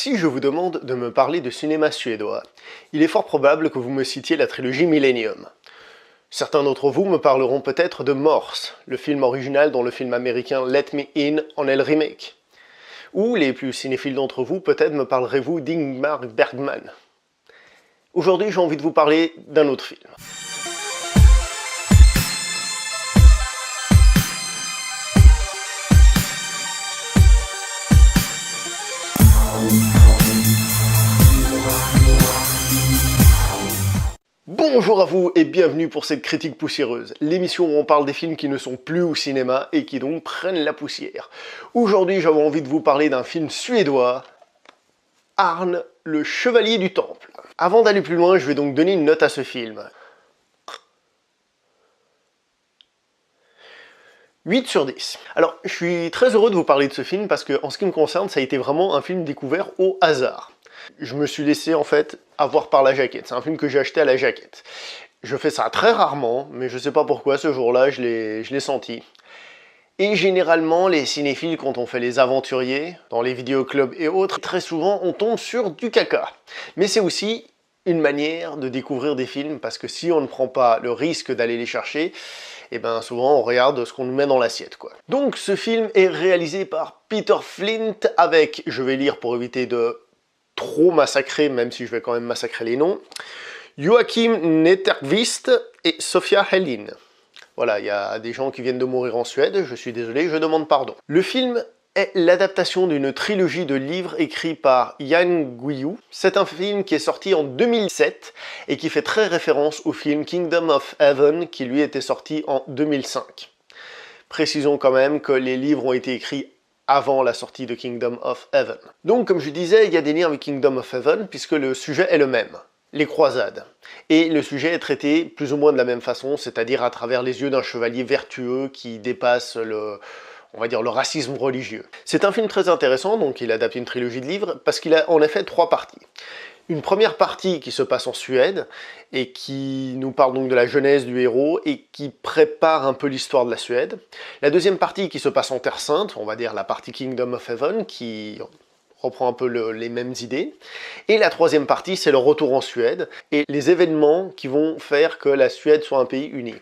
Si je vous demande de me parler de cinéma suédois, il est fort probable que vous me citiez la trilogie Millennium. Certains d'entre vous me parleront peut-être de Morse, le film original dont le film américain Let Me In en est le remake. Ou les plus cinéphiles d'entre vous, peut-être me parlerez-vous d'Ingmar Bergman. Aujourd'hui, j'ai envie de vous parler d'un autre film. Bonjour à vous et bienvenue pour cette critique poussiéreuse, l'émission où on parle des films qui ne sont plus au cinéma et qui donc prennent la poussière. Aujourd'hui, j'avais envie de vous parler d'un film suédois, Arn, le Chevalier du Temple. Avant d'aller plus loin, je vais donc donner une note à ce film. 8 sur 10. Alors, je suis très heureux de vous parler de ce film parce que, en ce qui me concerne, ça a été vraiment un film découvert au hasard. Je me suis laissé, en fait, avoir par la jaquette. C'est un film que j'ai acheté à la jaquette. Je fais ça très rarement, mais je sais pas pourquoi, ce jour-là, je l'ai senti. Et généralement, les cinéphiles, quand on fait les aventuriers, dans les vidéoclubs et autres, très souvent, on tombe sur du caca. Mais c'est aussi une manière de découvrir des films, parce que si on ne prend pas le risque d'aller les chercher, et bien souvent on regarde ce qu'on nous met dans l'assiette, quoi. Donc ce film est réalisé par Peter Flint avec, je vais lire pour éviter de trop massacrer, même si je vais quand même massacrer les noms, Joachim Netterqvist et Sofia Helin. Voilà, il y a des gens qui viennent de mourir en Suède, je suis désolé, je demande pardon. Le film est l'adaptation d'une trilogie de livres écrits par Jan Guillou. C'est un film qui est sorti en 2007 et qui fait très référence au film Kingdom of Heaven qui lui était sorti en 2005. Précisons quand même que les livres ont été écrits avant la sortie de Kingdom of Heaven. Donc comme je disais, il y a des liens avec Kingdom of Heaven puisque le sujet est le même. Les croisades. Et le sujet est traité plus ou moins de la même façon, c'est-à-dire à travers les yeux d'un chevalier vertueux qui dépasse on va dire le racisme religieux. C'est un film très intéressant, donc il adapte une trilogie de livres, parce qu'il a en effet 3 parties. Une première partie qui se passe en Suède, et qui nous parle donc de la jeunesse du héros, et qui prépare un peu l'histoire de la Suède. La deuxième partie qui se passe en Terre Sainte, on va dire la partie Kingdom of Heaven, qui reprend un peu les mêmes idées. Et la troisième partie, c'est le retour en Suède, et les événements qui vont faire que la Suède soit un pays uni.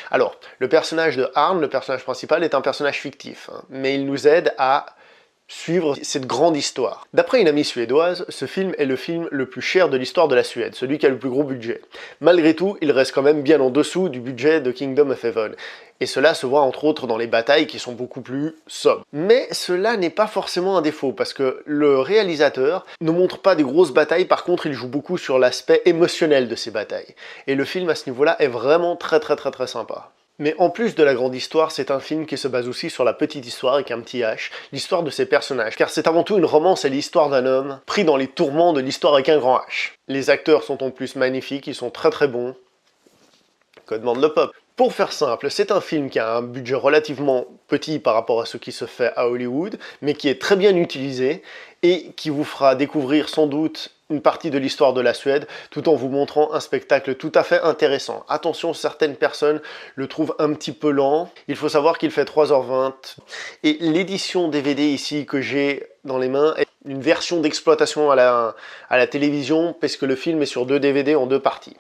Alors, le personnage de Arn, le personnage principal, est un personnage fictif, hein, mais il nous aide à suivre cette grande histoire. D'après une amie suédoise, ce film est le film le plus cher de l'histoire de la Suède, celui qui a le plus gros budget. Malgré tout, il reste quand même bien en dessous du budget de Kingdom of Heaven. Et cela se voit entre autres dans les batailles qui sont beaucoup plus sobres. Mais cela n'est pas forcément un défaut, parce que le réalisateur ne montre pas des grosses batailles, par contre il joue beaucoup sur l'aspect émotionnel de ces batailles. Et le film à ce niveau-là est vraiment très sympa. Mais en plus de la grande histoire, c'est un film qui se base aussi sur la petite histoire avec un petit H, l'histoire de ses personnages, car c'est avant tout une romance et l'histoire d'un homme pris dans les tourments de l'histoire avec un grand H. Les acteurs sont en plus magnifiques, ils sont très bons. Que demande le peuple? Pour faire simple, c'est un film qui a un budget relativement petit par rapport à ce qui se fait à Hollywood, mais qui est très bien utilisé et qui vous fera découvrir sans doute une partie de l'histoire de la Suède, tout en vous montrant un spectacle tout à fait intéressant. Attention, certaines personnes le trouvent un petit peu lent. Il faut savoir qu'il fait 3h20. Et l'édition DVD ici que j'ai dans les mains est une version d'exploitation à la télévision, parce que le film est sur 2 DVD en 2 parties.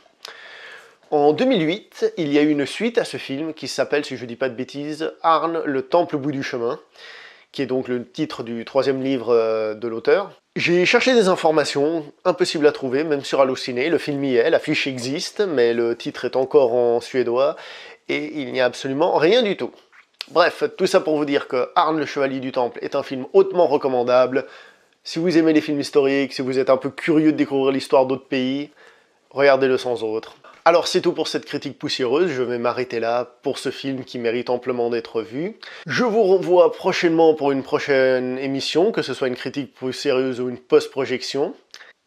En 2008, il y a eu une suite à ce film qui s'appelle, si je ne dis pas de bêtises, Arn, le temple au bout du chemin, qui est donc le titre du 3e livre de l'auteur. J'ai cherché des informations, impossible à trouver, même sur Allociné, le film y est, l'affiche existe, mais le titre est encore en suédois, et il n'y a absolument rien du tout. Bref, tout ça pour vous dire que Arn, le Chevalier du Temple est un film hautement recommandable. Si vous aimez les films historiques, si vous êtes un peu curieux de découvrir l'histoire d'autres pays, regardez-le sans autre. Alors c'est tout pour cette critique poussiéreuse, je vais m'arrêter là pour ce film qui mérite amplement d'être vu. Je vous revois prochainement pour une prochaine émission, que ce soit une critique poussiéreuse ou une post-projection.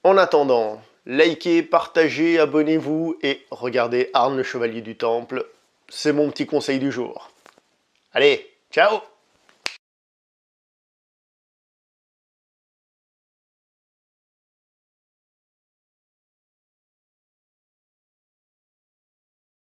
En attendant, likez, partagez, abonnez-vous et regardez Arn le Chevalier du Temple, c'est mon petit conseil du jour. Allez, ciao!